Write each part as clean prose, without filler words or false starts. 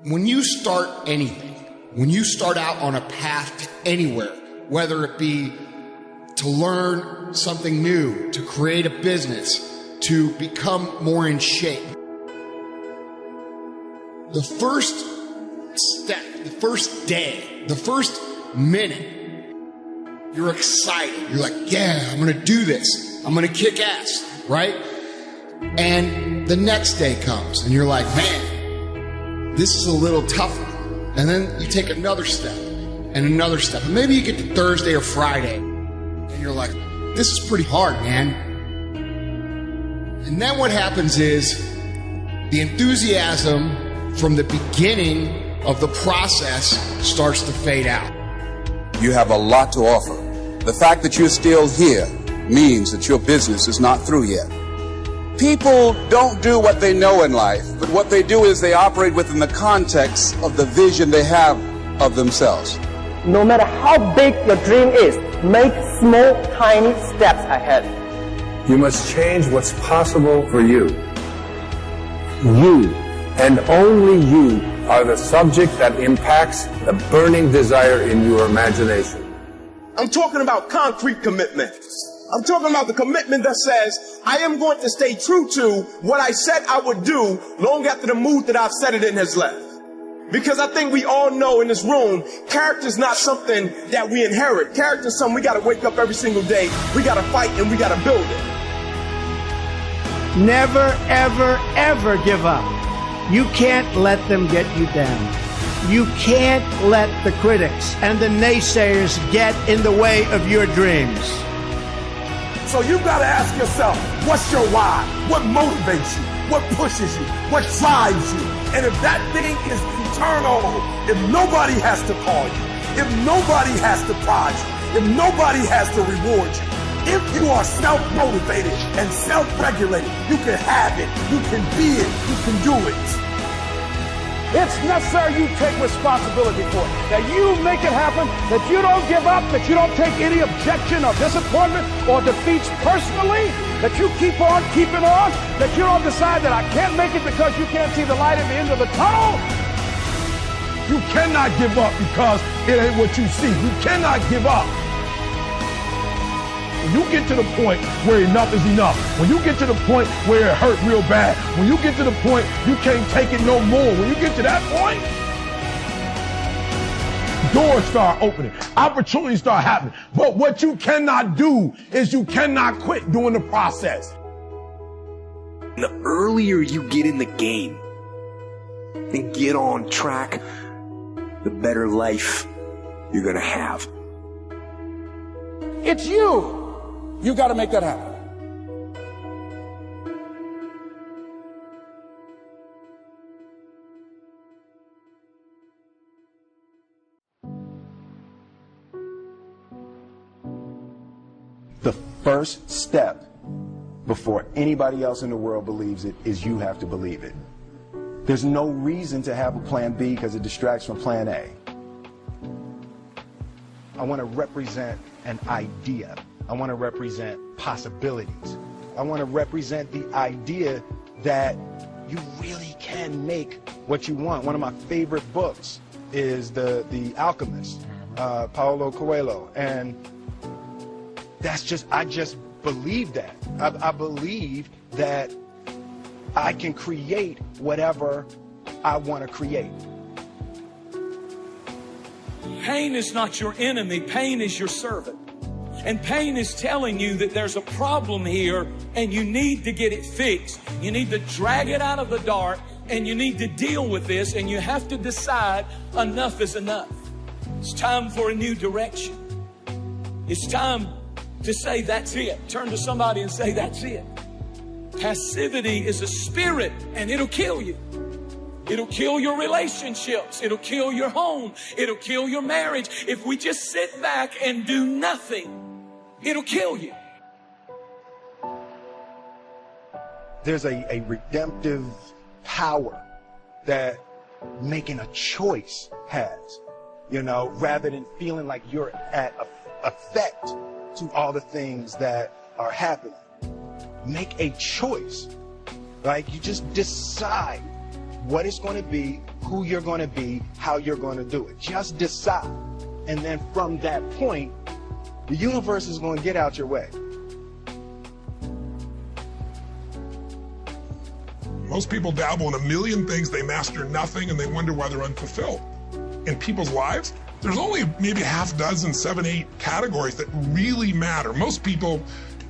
When you start anything, when you start out on a path to anywhere, whether it be to learn something new, to create a business, to become more in shape, the first step, the first day, the first minute, you're excited. You're like, yeah, I'm going to do this. I'm going to kick ass, right? And the next day comes and you're like, man, this is a little tougher. And then you take another step and another step. And maybe you get to Thursday or Friday and you're like, this is pretty hard, man. And then what happens is the enthusiasm from the beginning of the process starts to fade out. You have a lot to offer. The fact that you're still here means that your business is not through yet. People don't do what they know in life, but what they do is they operate within the context of the vision they have of themselves. No matter how big your dream is, make small, tiny steps ahead. You must change what's possible for you. You, and only you, are the subject that impacts the burning desire in your imagination. I'm talking about concrete commitment. I'm talking about the commitment that says, I am going to stay true to what I said I would do long after the mood that I've set it in has left. Because I think we all know in this room, character is not something that we inherit. Character is something we got to wake up every single day. We got to fight and we got to build it. Never, ever, ever give up. You can't let them get you down. You can't let the critics and the naysayers get in the way of your dreams. So you've got to ask yourself, what's your why? What motivates you? What pushes you? What drives you? And if that thing is eternal, if nobody has to call you, if nobody has to prize you, if nobody has to reward you, if you are self-motivated and self-regulated, you can have it, you can be it, you can do it. It's necessary you take responsibility for it, that you make it happen, that you don't give up, that you don't take any objection or disappointment or defeats personally, that you keep on keeping on, that you don't decide that I can't make it because you can't see the light at the end of the tunnel. You cannot give up because it ain't what you see. You cannot give up. When you get to the point where enough is enough, when you get to the point where it hurt real bad, when you get to the point you can't take it no more, when you get to that point, doors start opening, opportunities start happening. But what you cannot do is you cannot quit doing the process. The earlier you get in the game and get on track, the better life you're going to have. It's you. You got to make that happen. The first step before anybody else in the world believes it is you have to believe it. There's no reason to have a plan B because it distracts from plan A. I want to represent an idea. I want to represent possibilities. I want to represent the idea that you really can make what you want. One of my favorite books is The Alchemist, Paulo Coelho. And I just believe that. I believe that I can create whatever I want to create. Pain is not your enemy. Pain is your servant. And pain is telling you that there's a problem here and you need to get it fixed. You need to drag it out of the dark and you need to deal with this, and you have to decide enough is enough. It's time for a new direction. It's time to say that's it. Turn to somebody and say that's it. Passivity is a spirit and it'll kill you. It'll kill your relationships. It'll kill your home. It'll kill your marriage. If we just sit back and do nothing, it'll kill you. There's a redemptive power that making a choice has, rather than feeling like you're at effect to all the things that are happening. Make a choice. Like you just decide what it's going to be, who you're going to be, how you're going to do it. Just decide. And then from that point, the universe is going to get out your way. Most people dabble in a million things, they master nothing, and they wonder why they're unfulfilled. In people's lives, there's only maybe half dozen, 7, 8 categories that really matter. Most people,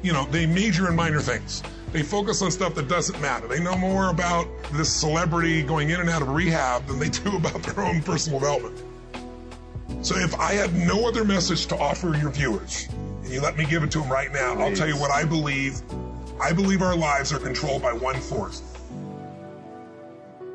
they major in minor things. They focus on stuff that doesn't matter. They know more about this celebrity going in and out of rehab than they do about their own personal development. So if I had no other message to offer your viewers, and you let me give it to them right now, I'll tell you what I believe. I believe our lives are controlled by one force.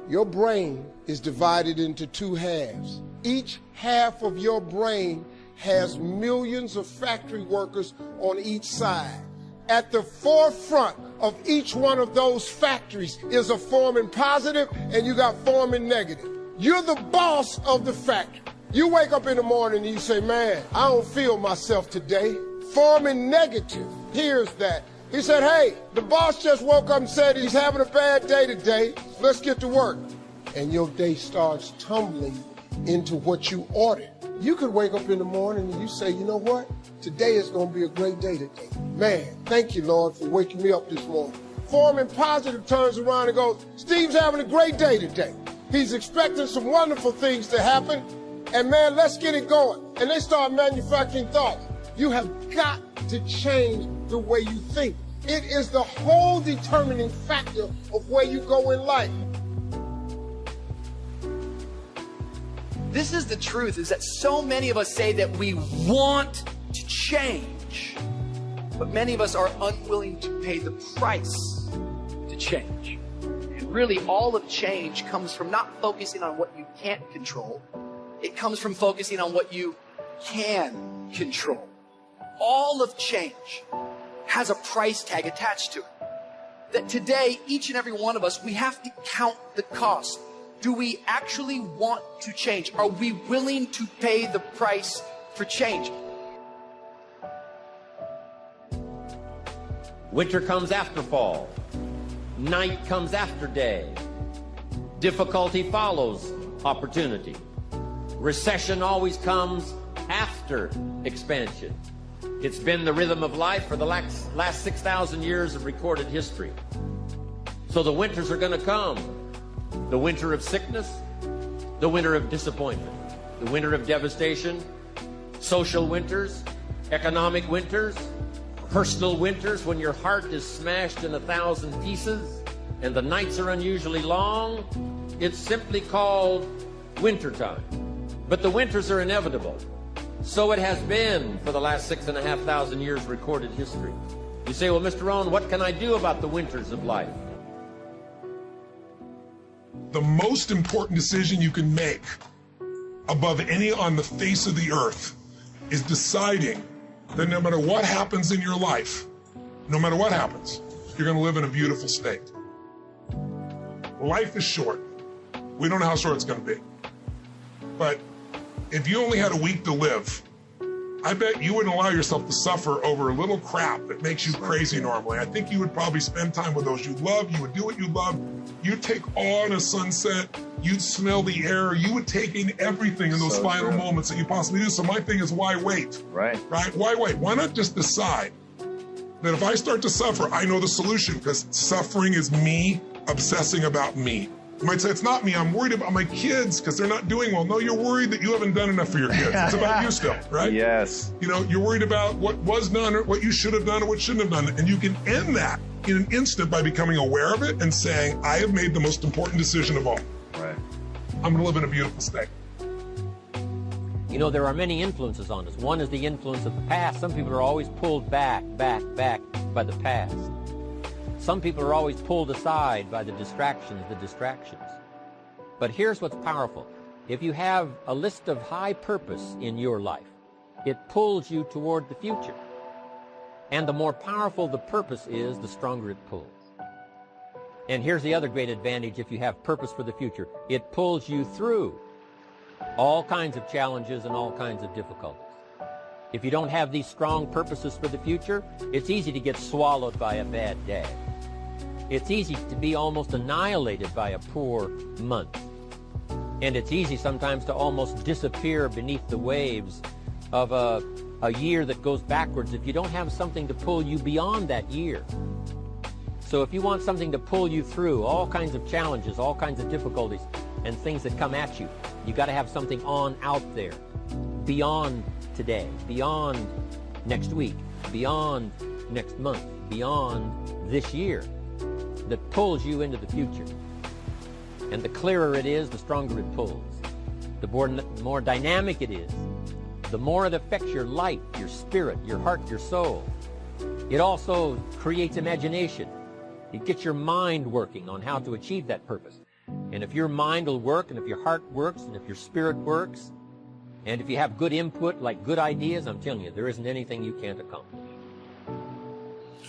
Your brain is divided into 2 halves. Each half of your brain has millions of factory workers on each side. At the forefront of each one of those factories is a forming positive, and you got forming negative. You're the boss of the factory. You wake up in the morning and you say, man, I don't feel myself today. Forming negative hears that. He said, hey, the boss just woke up and said he's having a bad day today. Let's get to work. And your day starts tumbling into what you ordered. You could wake up in the morning and you say, you know what? Today is going to be a great day today. Man, thank you, Lord, for waking me up this morning. Forming positive turns around and goes, Steve's having a great day today. He's expecting some wonderful things to happen. And man, let's get it going. And they start manufacturing thoughts. You have got to change the way you think. It is the whole determining factor of where you go in life. This is the truth, is that so many of us say that we want to change, but many of us are unwilling to pay the price to change. And really, all of change comes from not focusing on what you can't control. It comes from focusing on what you can control. All of change has a price tag attached to it. That today, each and every one of us, we have to count the cost. Do we actually want to change? Are we willing to pay the price for change? Winter comes after fall. Night comes after day. Difficulty follows opportunity. Recession always comes after expansion. It's been the rhythm of life for the last 6,000 years of recorded history. So the winters are going to come. The winter of sickness, the winter of disappointment, the winter of devastation, social winters, economic winters, personal winters when your heart is smashed in 1,000 pieces and the nights are unusually long. It's simply called wintertime. But the winters are inevitable. So it has been for the last 6,500 years recorded history. You say, well, Mr. Rohn, what can I do about the winters of life? The most important decision you can make above any on the face of the earth is deciding that no matter what happens in your life, no matter what happens, you're going to live in a beautiful state. Life is short. We don't know how short it's going to be. But if you only had a week to live, I bet you wouldn't allow yourself to suffer over a little crap that makes you crazy normally. I think you would probably spend time with those you love. You would do what you love. You'd take awe in a sunset. You'd smell the air. You would take in everything in those final moments that you possibly do. So my thing is, why wait? Right? Why wait? Why not just decide that if I start to suffer, I know the solution, because suffering is me obsessing about me. You might say, it's not me, I'm worried about my kids because they're not doing well. No, you're worried that you haven't done enough for your kids. It's about you still, right? Yes. You know, you're worried about what was done or what you should have done or what shouldn't have done. And you can end that in an instant by becoming aware of it and saying, I have made the most important decision of all. Right. I'm going to live in a beautiful state. You know, there are many influences on us. One is the influence of the past. Some people are always pulled back by the past. Some people are always pulled aside by the distractions. But here's what's powerful. If you have a list of high purpose in your life, it pulls you toward the future. And the more powerful the purpose is, the stronger it pulls. And here's the other great advantage if you have purpose for the future. It pulls you through all kinds of challenges and all kinds of difficulties. If you don't have these strong purposes for the future, it's easy to get swallowed by a bad day. It's easy to be almost annihilated by a poor month. And it's easy sometimes to almost disappear beneath the waves of a year that goes backwards if you don't have something to pull you beyond that year. So if you want something to pull you through all kinds of challenges, all kinds of difficulties, and things that come at you, you got to have something on out there, beyond today, beyond next week, beyond next month, beyond this year, that pulls you into the future. And the clearer it is, the stronger it pulls. The more dynamic it is, the more it affects your life, your spirit, your heart, your soul. It also creates imagination. It gets your mind working on how to achieve that purpose. And if your mind will work, and if your heart works, and if your spirit works, and if you have good input, like good ideas, I'm telling you, there isn't anything you can't accomplish.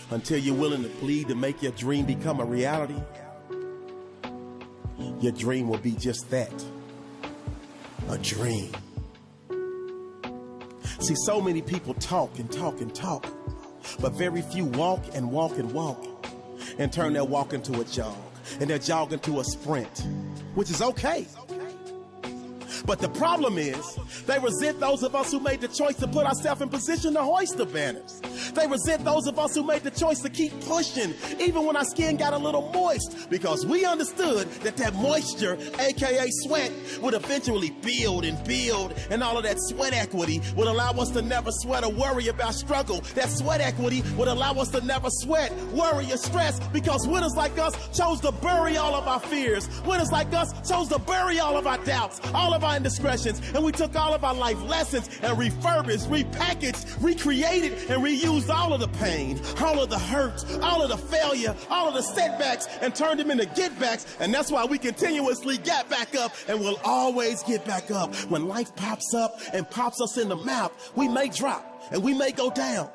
Until you're willing to bleed to make your dream become a reality, your dream will be just that, a dream. See, so many people talk and talk and talk, but very few walk and walk and walk and turn their walk into a jog and their jog into a sprint, which is okay. But the problem is, they resent those of us who made the choice to put ourselves in position to hoist the banners. They resent those of us who made the choice to keep pushing, even when our skin got a little moist, because we understood that that moisture, aka sweat, would eventually build, and all of that sweat equity would allow us to never sweat or worry about struggle. That sweat equity would allow us to never sweat, worry, or stress, because winners like us chose to bury all of our fears. Winners like us chose to bury all of our doubts, all of our indiscretions, and we took all of our life lessons and refurbished, repackaged, recreated, and reused all of the pain, all of the hurt, all of the failure, all of the setbacks, and turned them into get-backs. And that's why we continuously get back up and will always get back up. When life pops up and pops us in the mouth, we may drop and we may go down,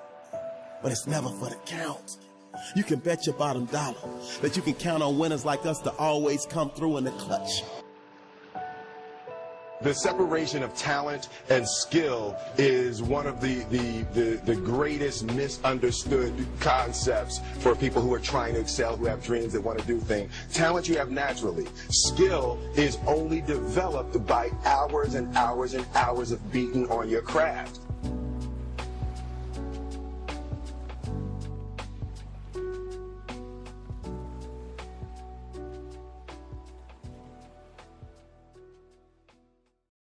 but it's never for the count. You can bet your bottom dollar that you can count on winners like us to always come through in the clutch. The separation of talent and skill is one of the greatest misunderstood concepts for people who are trying to excel, who have dreams, that want to do things. Talent you have naturally. Skill is only developed by hours and hours and hours of beating on your craft.